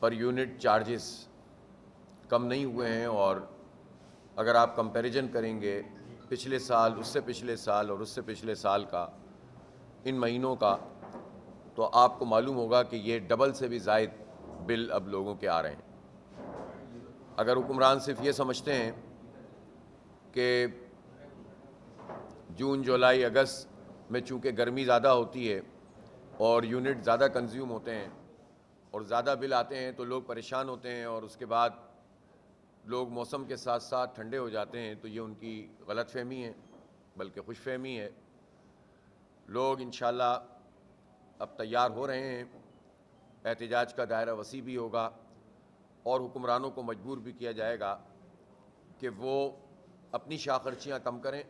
Per unit charges کم نہیں ہوئے ہیں، اور اگر آپ کمپیریزن کریں گے پچھلے سال، اس سے پچھلے سال اور اس سے پچھلے سال کا، ان مہینوں کا، تو آپ کو معلوم ہوگا کہ یہ ڈبل سے بھی زائد بل اب لوگوں کے آ رہے ہیں۔ اگر حکمران صرف یہ سمجھتے ہیں کہ جون، جولائی، اگست میں چونکہ گرمی زیادہ ہوتی ہے اور یونٹ زیادہ کنزیوم ہوتے ہیں اور زیادہ بل آتے ہیں تو لوگ پریشان ہوتے ہیں، اور اس کے بعد لوگ موسم کے ساتھ ساتھ ٹھنڈے ہو جاتے ہیں، تو یہ ان کی غلط فہمی ہے، بلکہ خوش فہمی ہے۔ لوگ انشاءاللہ اب تیار ہو رہے ہیں، احتجاج کا دائرہ وسیع بھی ہوگا، اور حکمرانوں کو مجبور بھی کیا جائے گا کہ وہ اپنی شاہ خرچیاں کم کریں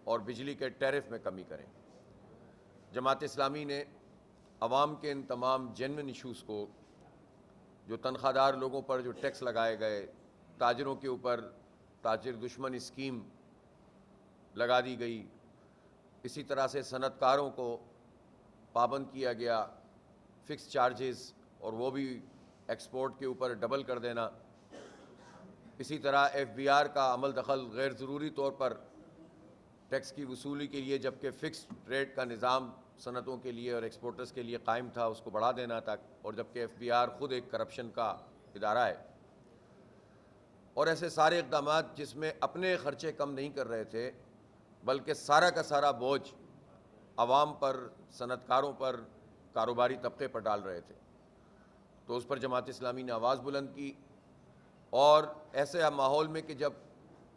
اور بجلی کے ٹیرف میں کمی کریں۔ جماعت اسلامی نے عوام کے ان تمام جینوئن ایشوز کو، جو تنخواہ دار لوگوں پر جو ٹیکس لگائے گئے، تاجروں کے اوپر تاجر دشمن اسکیم لگا دی گئی، اسی طرح سے صنعت کاروں کو پابند کیا گیا، فکس چارجز اور وہ بھی ایکسپورٹ کے اوپر ڈبل کر دینا، اسی طرح ایف بی آر کا عمل دخل غیر ضروری طور پر ٹیکس کی وصولی کے لیے، جبکہ فکس ریٹ کا نظام صنعتوں کے لیے اور ایکسپورٹرز کے لیے قائم تھا، اس کو بڑھا دینا تک، اور جبکہ ایف بی آر خود ایک کرپشن کا ادارہ ہے۔ اور ایسے سارے اقدامات جس میں اپنے خرچے کم نہیں کر رہے تھے، بلکہ سارا کا سارا بوجھ عوام پر، صنعت کاروں پر، کاروباری طبقے پر ڈال رہے تھے، تو اس پر جماعت اسلامی نے آواز بلند کی۔ اور ایسے ماحول میں کہ جب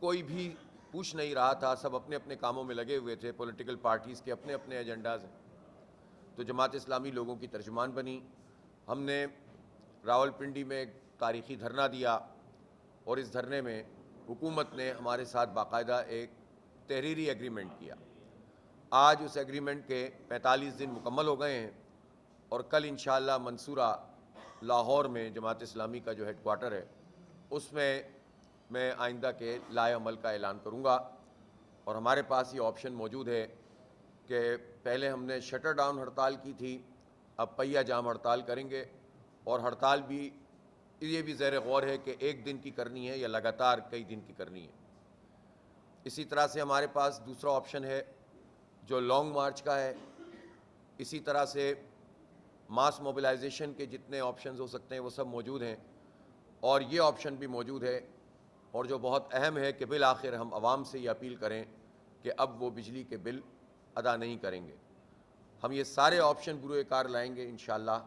کوئی بھی پوچھ نہیں رہا تھا، سب اپنے اپنے کاموں میں لگے ہوئے تھے، پولیٹیکل پارٹیز کے اپنے اپنے ایجنڈاز ہیں، تو جماعت اسلامی لوگوں کی ترجمان بنی۔ ہم نے راولپنڈی میں ایک تاریخی دھرنا دیا، اور اس دھرنے میں حکومت نے ہمارے ساتھ باقاعدہ ایک تحریری ایگریمنٹ کیا۔ آج اس ایگریمنٹ کے 45 دن مکمل ہو گئے ہیں، اور کل انشاءاللہ منصورہ، لاہور میں جماعت اسلامی کا جو ہیڈ کوارٹر ہے، اس میں آئندہ کے لائحہ عمل کا اعلان کروں گا۔ اور ہمارے پاس یہ آپشن موجود ہے کہ پہلے ہم نے شٹر ڈاؤن ہڑتال کی تھی، اب پہیہ جام ہڑتال کریں گے، اور ہڑتال بھی یہ بھی زیر غور ہے کہ ایک دن کی کرنی ہے یا لگاتار کئی دن کی کرنی ہے۔ اسی طرح سے ہمارے پاس دوسرا آپشن ہے جو لانگ مارچ کا ہے، اسی طرح سے ماس موبلائزیشن کے جتنے آپشنز ہو سکتے ہیں وہ سب موجود ہیں، اور یہ آپشن بھی موجود ہے، اور جو بہت اہم ہے کہ بالآخر ہم عوام سے یہ اپیل کریں کہ اب وہ بجلی کے بل ادا نہیں کریں گے۔ ہم یہ سارے آپشن بروئے کار لائیں گے انشاءاللہ،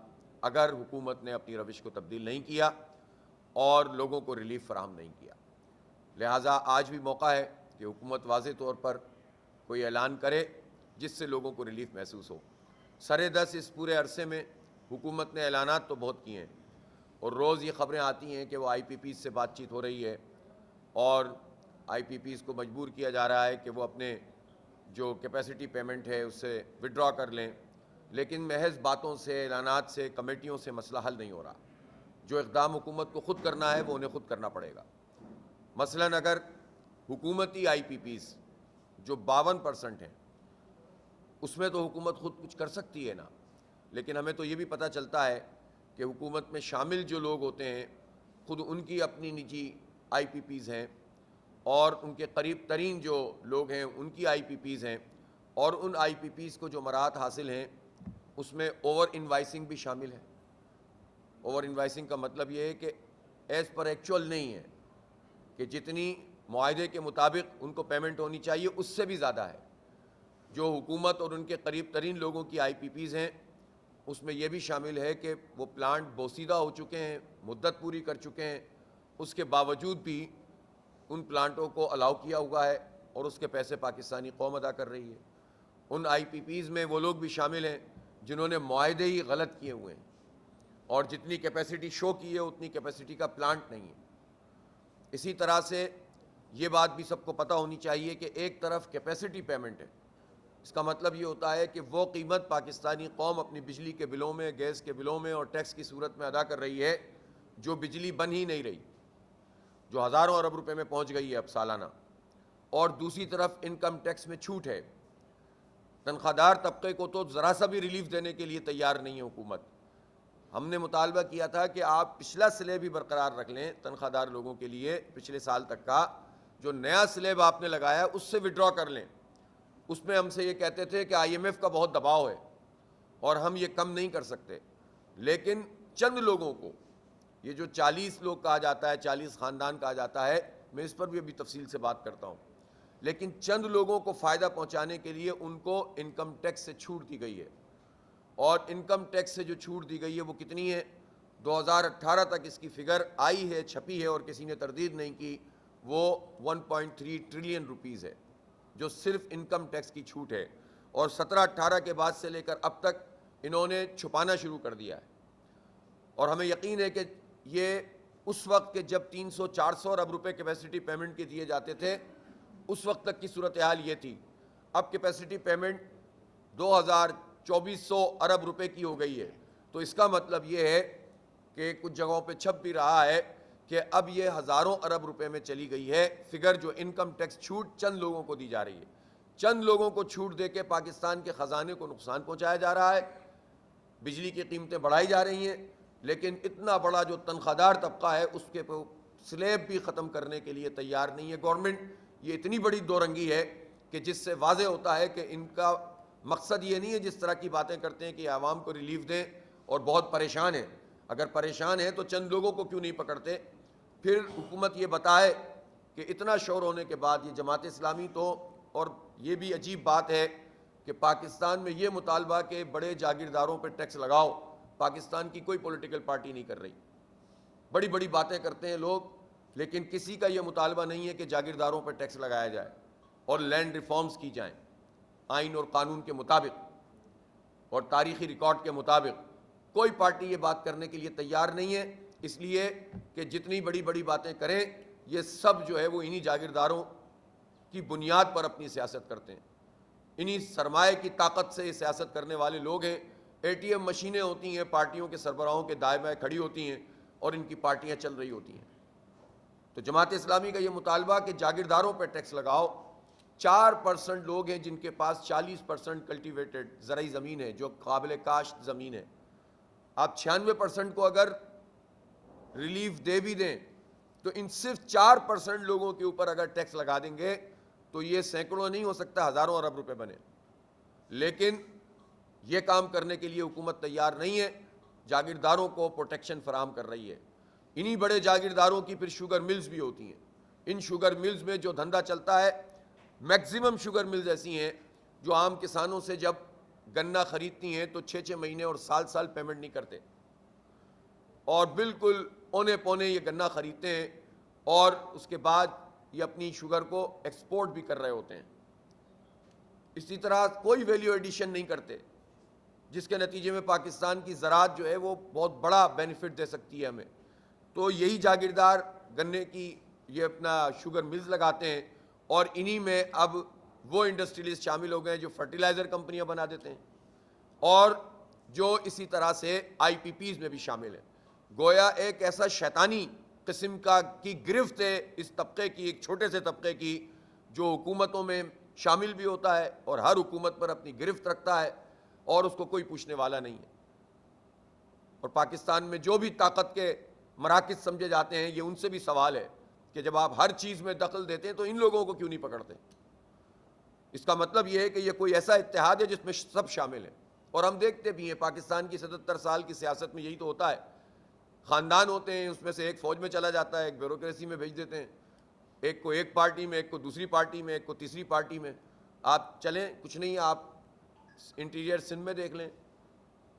اگر حکومت نے اپنی روش کو تبدیل نہیں کیا اور لوگوں کو ریلیف فراہم نہیں کیا۔ لہٰذا آج بھی موقع ہے کہ حکومت واضح طور پر کوئی اعلان کرے جس سے لوگوں کو ریلیف محسوس ہو۔ سرے دس اس پورے عرصے میں حکومت نے اعلانات تو بہت کیے ہیں، اور روز یہ خبریں آتی ہیں کہ وہ آئی پی پیز سے بات چیت ہو رہی ہے، اور آئی پی پیز کو مجبور کیا جا رہا ہے کہ وہ اپنے جو کیپیسٹی پیمنٹ ہے اس سے وڈرا کر لیں، لیکن محض باتوں سے، اعلانات سے، کمیٹیوں سے مسئلہ حل نہیں ہو رہا۔ جو اقدام حکومت کو خود کرنا ہے وہ انہیں خود کرنا پڑے گا۔ مثلاً اگر حکومتی آئی پی پیز جو 52% ہیں، اس میں تو حکومت خود کچھ کر سکتی ہے نا، لیکن ہمیں تو یہ بھی پتہ چلتا ہے کہ حکومت میں شامل جو لوگ ہوتے ہیں خود ان کی اپنی نجی آئی پی پیز ہیں، اور ان کے قریب ترین جو لوگ ہیں ان کی آئی پی پیز ہیں، اور ان آئی پی پیز کو جو مراحت حاصل ہیں اس میں اوور انوائسنگ بھی شامل ہے۔ اوور انوائسنگ کا مطلب یہ ہے کہ ایز پر ایکچوئل نہیں ہے، کہ جتنی معاہدے کے مطابق ان کو پیمنٹ ہونی چاہیے اس سے بھی زیادہ ہے۔ جو حکومت اور ان کے قریب ترین لوگوں کی آئی پی پیز ہیں اس میں یہ بھی شامل ہے کہ وہ پلانٹ بوسیدہ ہو چکے ہیں، مدت پوری کر چکے ہیں، اس کے باوجود بھی ان پلانٹوں کو الاؤ کیا ہوا ہے، اور اس کے پیسے پاکستانی قوم ادا کر رہی ہے۔ ان آئی پی پیز میں وہ لوگ بھی شامل ہیں جنہوں نے معاہدے ہی غلط کیے ہوئے ہیں، اور جتنی کیپیسٹی شو کی ہے اتنی کیپیسٹی کا پلانٹ نہیں ہے۔ اسی طرح سے یہ بات بھی سب کو پتہ ہونی چاہیے کہ ایک طرف کیپیسٹی پیمنٹ ہے، اس کا مطلب یہ ہوتا ہے کہ وہ قیمت پاکستانی قوم اپنی بجلی کے بلوں میں، گیس کے بلوں میں اور ٹیکس کی صورت میں ادا کر رہی ہے جو بجلی بن ہی نہیں رہی، جو ہزاروں ارب روپے میں پہنچ گئی ہے اب سالانہ۔ اور دوسری طرف انکم ٹیکس میں چھوٹ ہے، تنخواہ دار طبقے کو تو ذرا سا بھی ریلیف دینے کے لیے تیار نہیں ہے حکومت۔ ہم نے مطالبہ کیا تھا کہ آپ پچھلا سلیب بھی برقرار رکھ لیں تنخواہ دار لوگوں کے لیے، پچھلے سال تک کا جو نیا سلیب آپ نے لگایا اس سے وڈرا کر لیں۔ اس میں ہم سے یہ کہتے تھے کہ آئی ایم ایف کا بہت دباؤ ہے اور ہم یہ کم نہیں کر سکتے، لیکن چند لوگوں کو، یہ جو 40 لوگ کہا جاتا ہے، 40 خاندان کہا جاتا ہے، میں اس پر بھی ابھی تفصیل سے بات کرتا ہوں، لیکن چند لوگوں کو فائدہ پہنچانے کے لیے ان کو انکم ٹیکس سے چھوٹ دی گئی ہے، اور انکم ٹیکس سے جو چھوٹ دی گئی ہے وہ کتنی ہے؟ 2018 تک اس کی فگر آئی ہے، چھپی ہے اور کسی نے تردید نہیں کی، وہ 1.3 ٹریلین روپیز ہے جو صرف انکم ٹیکس کی چھوٹ ہے، اور 17-18 کے بعد سے لے کر اب تک انہوں نے چھپانا شروع کر دیا ہے۔ اور ہمیں یقین ہے کہ یہ اس وقت کے جب 300-400 ارب روپے کیپیسٹی پیمنٹ کے دیے جاتے تھے اس وقت تک کی صورتحال یہ تھی، اب کیپیسٹی پیمنٹ 2400 ارب روپے کی ہو گئی ہے، تو اس کا مطلب یہ ہے کہ کچھ جگہوں پہ چھپ بھی رہا ہے کہ اب یہ ہزاروں ارب روپے میں چلی گئی ہے فگر، جو انکم ٹیکس چھوٹ چند لوگوں کو دی جا رہی ہے۔ چند لوگوں کو چھوٹ دے کے پاکستان کے خزانے کو نقصان پہنچایا جا رہا ہے، بجلی کی قیمتیں بڑھائی جا رہی ہیں، لیکن اتنا بڑا جو تنخواہ دار طبقہ ہے اس کے سلیب بھی ختم کرنے کے لیے تیار نہیں ہے گورنمنٹ۔ یہ اتنی بڑی دو رنگی ہے کہ جس سے واضح ہوتا ہے کہ ان کا مقصد یہ نہیں ہے جس طرح کی باتیں کرتے ہیں کہ عوام کو ریلیف دیں اور بہت پریشان ہیں۔ اگر پریشان ہیں تو چند لوگوں کو کیوں نہیں پکڑتے؟ پھر حکومت یہ بتائے کہ اتنا شور ہونے کے بعد یہ جماعت اسلامی تو، اور یہ بھی عجیب بات ہے کہ پاکستان میں یہ مطالبہ کہ بڑے جاگیرداروں پہ ٹیکس لگاؤ، پاکستان کی کوئی پولیٹیکل پارٹی نہیں کر رہی۔ بڑی بڑی باتیں کرتے ہیں لوگ، لیکن کسی کا یہ مطالبہ نہیں ہے کہ جاگیرداروں پہ ٹیکس لگایا جائے اور لینڈ ریفارمز کی جائیں آئین اور قانون کے مطابق اور تاریخی ریکارڈ کے مطابق۔ کوئی پارٹی یہ بات کرنے کے لیے تیار نہیں ہے، اس لیے کہ جتنی بڑی بڑی باتیں کریں یہ سب جو ہے وہ انہی جاگیرداروں کی بنیاد پر اپنی سیاست کرتے ہیں، انہی سرمایہ کی طاقت سے یہ سیاست کرنے والے لوگ ہیں۔ اے ٹی ایم مشینیں ہوتی ہیں پارٹیوں کے سربراہوں کے دائیں بائیں کھڑی ہوتی ہیں اور ان کی پارٹیاں چل رہی ہوتی ہیں۔ تو جماعت اسلامی کا یہ مطالبہ کہ جاگیرداروں پہ ٹیکس لگاؤ۔ 4% لوگ ہیں جن کے پاس 40% کلٹیویٹڈ زرعی زمین ہے، جو قابل کاشت زمین ہے۔ آپ 96% کو اگر ریلیف دے بھی دیں تو ان صرف 4% لوگوں کے اوپر اگر ٹیکس لگا دیں گے تو یہ سینکڑوں نہیں ہو سکتا، ہزاروں ارب روپے بنے، لیکن یہ کام کرنے کے لیے حکومت تیار نہیں ہے، جاگیرداروں کو پروٹیکشن فراہم کر رہی ہے۔ انہی بڑے جاگیرداروں کی پھر شوگر ملز بھی ہوتی ہیں، ان شوگر ملز میں جو دھندا چلتا ہے، میکزیمم شوگر ملز ایسی ہیں جو عام کسانوں سے جب گنا خریدتی ہیں تو 6 مہینے اور سال پیمنٹ نہیں کرتے، اور بالکل اونے پونے یہ گنا خریدتے ہیں اور اس کے بعد یہ اپنی شوگر کو ایکسپورٹ بھی کر رہے ہوتے ہیں۔ اسی طرح کوئی ویلیو ایڈیشن نہیں کرتے، جس کے نتیجے میں پاکستان کی زراعت جو ہے وہ بہت بڑا بینیفٹ دے سکتی ہے ہمیں۔ تو یہی جاگیردار گنے کی یہ اپنا شوگر ملز لگاتے ہیں، اور انہی میں اب وہ انڈسٹریلسٹ شامل ہو گئے ہیں جو فرٹیلائزر کمپنیاں بنا دیتے ہیں، اور جو اسی طرح سے آئی پی پیز میں بھی شامل ہیں۔ گویا ایک ایسا شیطانی قسم کی گرفت ہے اس طبقے کی، ایک چھوٹے سے طبقے کی، جو حکومتوں میں شامل بھی ہوتا ہے اور ہر حکومت پر اپنی گرفت رکھتا ہے اور اس کو کوئی پوچھنے والا نہیں ہے۔ اور پاکستان میں جو بھی طاقت کے مراکز سمجھے جاتے ہیں، یہ ان سے بھی سوال ہے کہ جب آپ ہر چیز میں دخل دیتے ہیں تو ان لوگوں کو کیوں نہیں پکڑتے؟ اس کا مطلب یہ ہے کہ یہ کوئی ایسا اتحاد ہے جس میں سب شامل ہیں، اور ہم دیکھتے بھی ہیں پاکستان کی 77 سال کی سیاست میں یہی تو ہوتا ہے۔ خاندان ہوتے ہیں، اس میں سے ایک فوج میں چلا جاتا ہے، ایک بیوروکریسی میں بھیج دیتے ہیں، ایک کو ایک پارٹی میں، ایک کو دوسری پارٹی میں، ایک کو تیسری پارٹی میں۔ آپ چلیں، کچھ نہیں، آپ انٹیریئر سندھ میں دیکھ لیں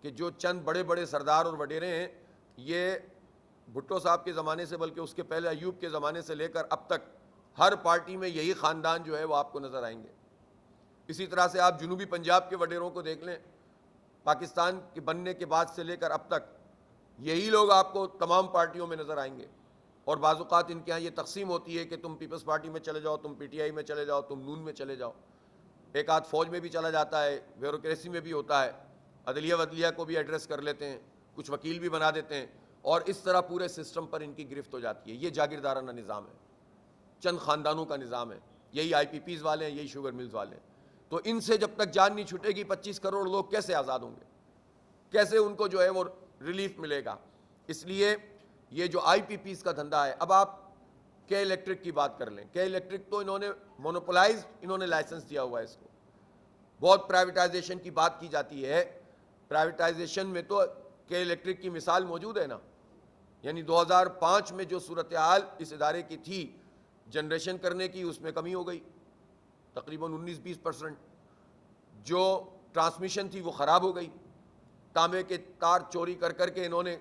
کہ جو چند بڑے بڑے سردار اور وڈیرے ہیں، یہ بھٹو صاحب کے زمانے سے، بلکہ اس کے پہلے ایوب کے زمانے سے لے کر اب تک ہر پارٹی میں یہی خاندان جو ہے وہ آپ کو نظر آئیں گے۔ اسی طرح سے آپ جنوبی پنجاب کے وڈیروں کو دیکھ لیں، پاکستان کے بننے کے بعد سے لے کر اب تک یہی لوگ آپ کو تمام پارٹیوں میں نظر آئیں گے۔ اور بعض اوقات ان کے یہاں یہ تقسیم ہوتی ہے کہ تم پیپلز پارٹی میں چلے جاؤ، تم پی ٹی آئی میں چلے جاؤ، تم نون میں چلے جاؤ۔ ایک آدھ فوج میں بھی چلا جاتا ہے، بیوروکریسی میں بھی ہوتا ہے، عدلیہ کو بھی ایڈریس کر لیتے ہیں، کچھ وکیل بھی بنا دیتے ہیں، اور اس طرح پورے سسٹم پر ان کی گرفت ہو جاتی ہے۔ یہ جاگیردارانہ نظام ہے، چند خاندانوں کا نظام ہے، یہی آئی پی پیز والے ہیں، یہی شوگر ملز والے ہیں۔ تو ان سے جب تک جان نہیں چھٹے گی 25 کروڑ لوگ کیسے آزاد ہوں گے؟ کیسے ان کو جو ہے وہ ریلیف ملے گا. اس لیے یہ جو آئی پی پیز کا دھندا ہے, اب آپ کے الیکٹرک کی بات کر لیں. کے الیکٹرک تو انہوں نے مونوپولائز, انہوں نے لائسنس دیا ہوا ہے اس کو. بہت پرائیویٹائزیشن کی بات کی جاتی ہے, پرائیویٹائزیشن میں تو کے الیکٹرک کی مثال موجود ہے نا. یعنی 2005 میں جو صورتحال اس ادارے کی تھی جنریشن کرنے کی, اس میں کمی ہو گئی تقریباً 19-20%. جو ٹرانسمیشن تھی وہ خراب ہو گئی, تانبے کے تار چوری کر کر کے انہوں نے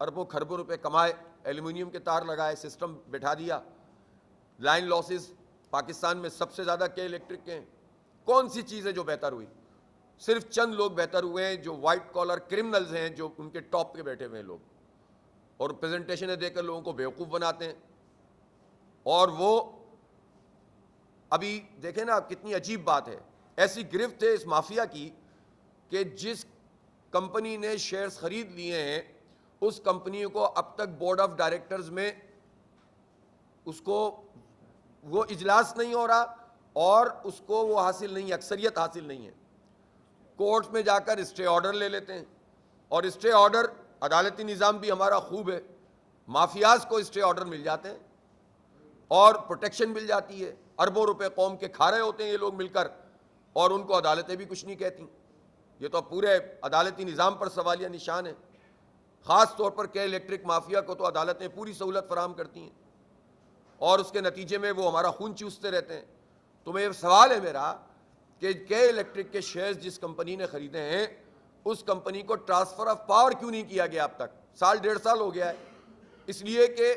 اربوں کھربوں روپے کمائے, ایلومینیم کے تار لگائے, سسٹم بٹھا دیا. لائن لاسز پاکستان میں سب سے زیادہ کے الیکٹرک کے ہیں. کون سی چیز ہے جو بہتر ہوئی؟ صرف چند لوگ بہتر ہوئے ہیں جو وائٹ کالر کرمنلز ہیں, جو ان کے ٹاپ پہ بیٹھے ہوئے ہیں لوگ, اور پریزنٹیشنیں دے کر لوگوں کو بیوقوف بناتے ہیں. اور وہ ابھی دیکھیں نا, کتنی عجیب بات ہے, ایسی گرفت ہے اس مافیا کی کہ جس کمپنی نے شیئرز خرید لیے ہیں اس کمپنی کو اب تک بورڈ آف ڈائریکٹرز میں اس کو وہ اجلاس نہیں ہو رہا, اور اس کو وہ حاصل نہیں, اکثریت حاصل نہیں ہے. کورٹ میں جا کر اسٹے آرڈر لے لیتے ہیں, اور اسٹے آرڈر, عدالتی نظام بھی ہمارا خوب ہے, مافیاز کو اسٹے آرڈر مل جاتے ہیں اور پروٹیکشن مل جاتی ہے. اربوں روپے قوم کے کھا رہے ہوتے ہیں یہ لوگ مل کر, اور ان کو عدالتیں بھی کچھ نہیں کہتی. یہ تو پورے عدالتی نظام پر سوالیہ نشان ہے. خاص طور پر کے الیکٹرک مافیا کو تو عدالتیں پوری سہولت فراہم کرتی ہیں, اور اس کے نتیجے میں وہ ہمارا خون چوستے رہتے ہیں. تو میں یہ سوال ہے میرا کہ کے الیکٹرک کے شیئرز جس کمپنی نے خریدے ہیں اس کمپنی کو ٹرانسفر آف پاور کیوں نہیں کیا گیا اب تک؟ 1.5 سال ہو گیا ہے. اس لیے کہ